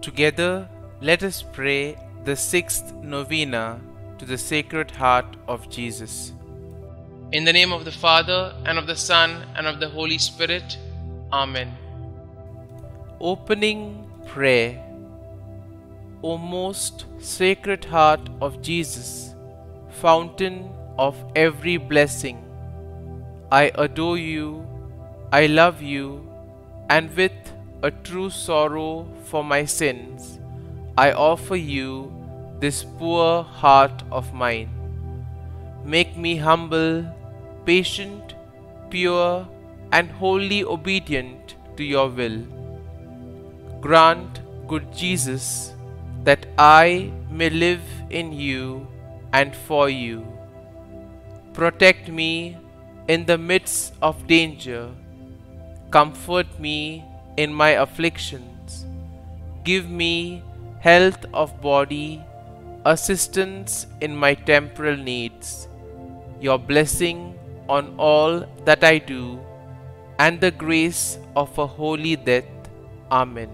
Together, let us pray the sixth novena to the Sacred Heart of Jesus. In the name of the Father, and of the Son, and of the Holy Spirit. Amen. Opening Prayer. O most Sacred Heart of Jesus, fountain of every blessing, I adore you, I love you, and with a true sorrow for my sins, I offer you this poor heart of mine. Make me humble, patient, pure, and wholly obedient to your will. Grant, good Jesus, that I may live in you and for you. Protect me in the midst of danger. Comfort me in my afflictions. Give me health of body, assistance in my temporal needs, your blessing on all that I do, and the grace of a holy death. Amen.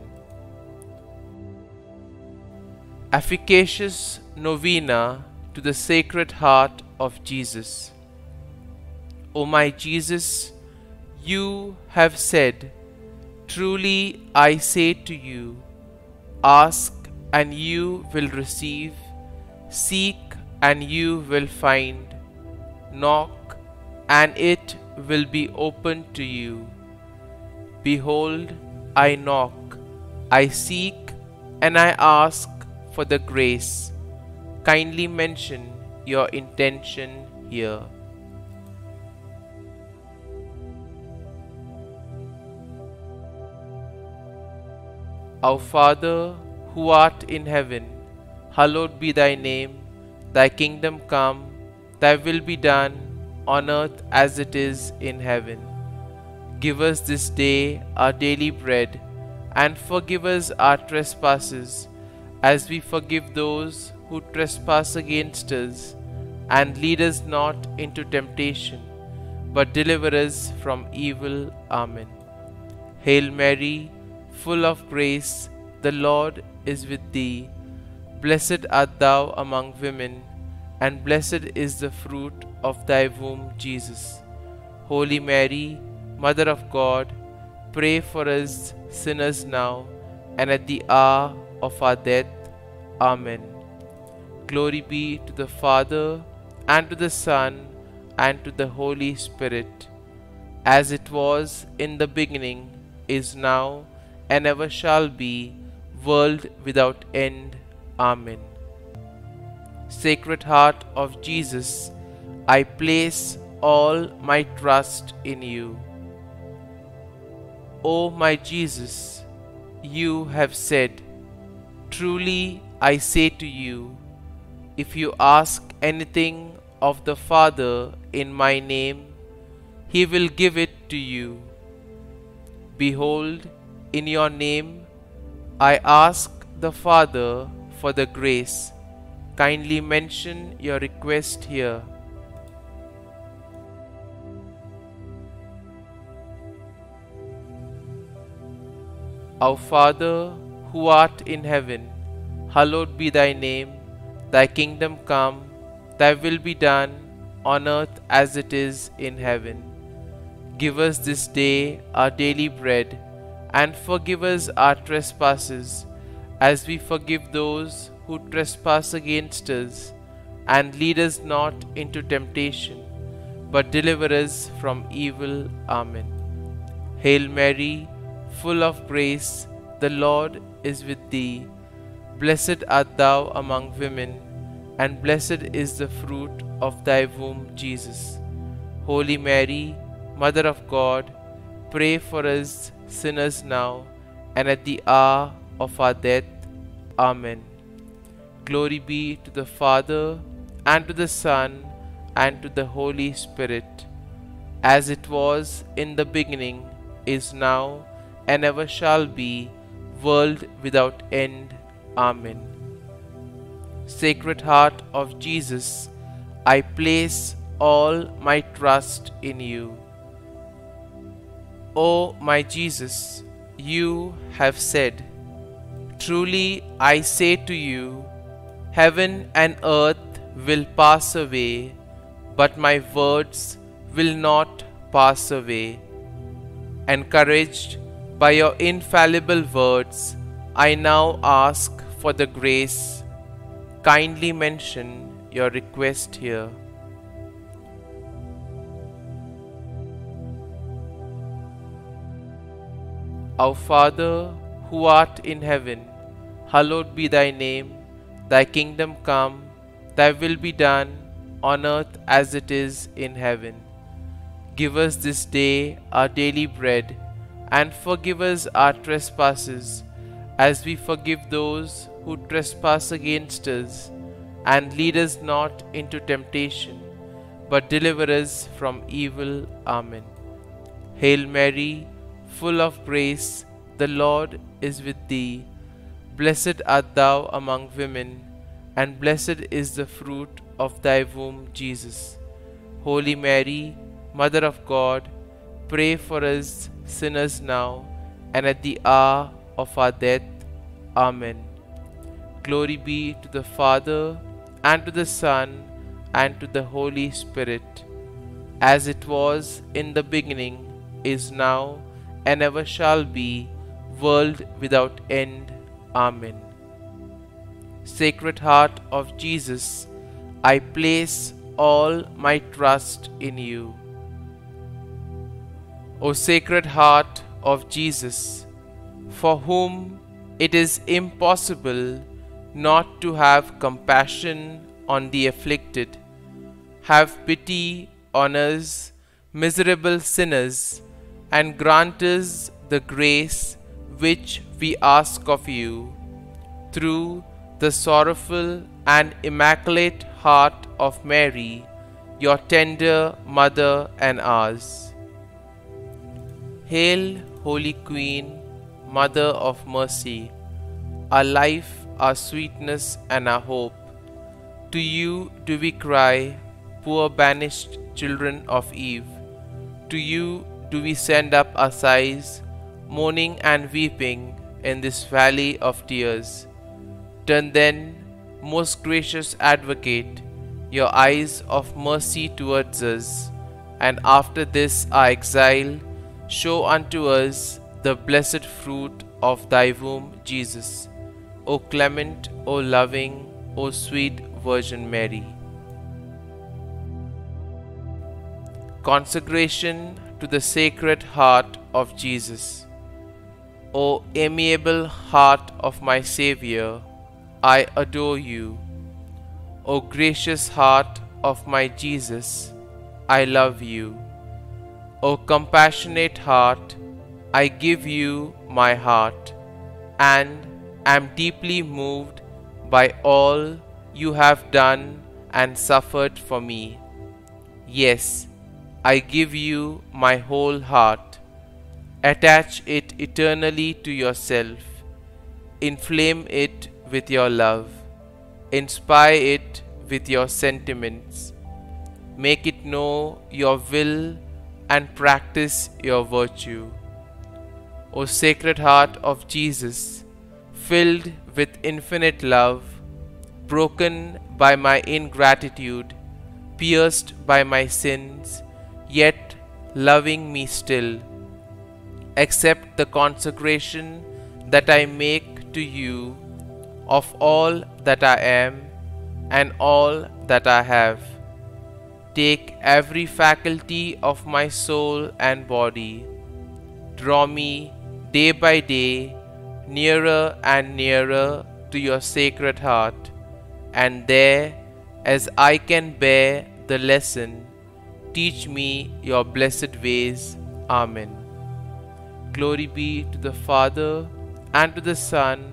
Efficacious Novena to the Sacred Heart of Jesus. O my Jesus, you have said, truly I say to you, ask and you will receive, seek and you will find, knock and it will be opened to you. Behold, I knock, I seek and I ask for the grace. Kindly mention your intention here. Our Father, who art in heaven, hallowed be thy name. Thy kingdom come, thy will be done, on earth as it is in heaven. Give us this day our daily bread, and forgive us our trespasses, as we forgive those who trespass against us. And lead us not into temptation, but deliver us from evil. Amen. Hail Mary, full of grace, the Lord is with thee. Blessed art thou among women, and blessed is the fruit of thy womb, Jesus. Holy Mary, Mother of God, pray for us sinners now and at the hour of our death. Amen. Glory be to the Father, and to the Son, and to the Holy Spirit, as it was in the beginning, is now, and ever shall be, world without end. Amen. Sacred Heart of Jesus, I place all my trust in you. O my Jesus, you have said, truly I say to you, if you ask anything of the Father in my name, he will give it to you. Behold, in your name I ask the Father for the grace. Kindly mention your request here. Our Father, who art in heaven, hallowed be thy name. Thy kingdom come, thy will be done, on earth as it is in heaven. Give us this day our daily bread, and forgive us our trespasses, as we forgive those who trespass against us. And lead us not into temptation, but deliver us from evil. Amen. Hail Mary, full of grace, the Lord is with thee. Blessed art thou among women, and blessed is the fruit of thy womb, Jesus. Holy Mary, Mother of God, pray for us sinners now and at the hour of our death. Amen. Glory be to the Father, and to the Son, and to the Holy Spirit, as it was in the beginning, is now, and ever shall be, world without end. Amen. Sacred Heart of Jesus, I place all my trust in you. O my Jesus, you have said, Truly I say to you, heaven and earth will pass away, but my words will not pass away. Encouraged by your infallible words, I now ask for the grace. Kindly mention your request here. Our Father, who art in heaven, hallowed be thy name. Thy kingdom come, thy will be done, on earth as it is in heaven. Give us this day our daily bread, and forgive us our trespasses, as we forgive those who trespass against us. And lead us not into temptation, but deliver us from evil. Amen. Hail Mary, full of grace, the Lord is with thee. Blessed art thou among women, and blessed is the fruit of thy womb, Jesus. Holy Mary, Mother of God, pray for us sinners now and at the hour of our death. Amen. Glory be to the Father, and to the Son, and to the Holy Spirit, as it was in the beginning, is now, and ever shall be, world without end. Amen. Sacred Heart of Jesus, I place all my trust in you. O Sacred Heart of Jesus, for whom it is impossible not to have compassion on the afflicted, have pity on us, miserable sinners, and grant us the grace which we ask of you, through the sorrowful and immaculate heart of Mary, your tender Mother and ours. Hail, Holy Queen, Mother of Mercy, our life, our sweetness, and our hope. To you do we cry, poor banished children of Eve. To you do we send up our sighs, mourning and weeping in this valley of tears. Turn then, most gracious Advocate, your eyes of mercy towards us, and after this our exile, show unto us the blessed fruit of thy womb, Jesus. O clement, O loving, O sweet Virgin Mary. Consecration to the Sacred Heart of Jesus. O amiable heart of my Xavier, I adore you. O gracious heart of my Jesus, I love you. O compassionate heart, I give you my heart, and am deeply moved by all you have done and suffered for me. Yes, I give you my whole heart. Attach it eternally to yourself. Inflame it with your love. Inspire it with your sentiments. Make it know your will and practice your virtue. O Sacred Heart of Jesus, filled with infinite love, broken by my ingratitude, pierced by my sins, yet loving me still, accept the consecration that I make to you of all that I am and all that I have. Take every faculty of my soul and body. Draw me day by day nearer and nearer to your Sacred Heart, and there, as I can bear the lesson, teach me your blessed ways. Amen. Glory be to the Father, and to the Son,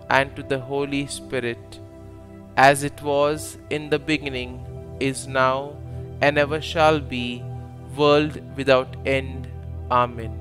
and to the Holy Spirit, as it was in the beginning, is now, and ever shall be, world without end. Amen.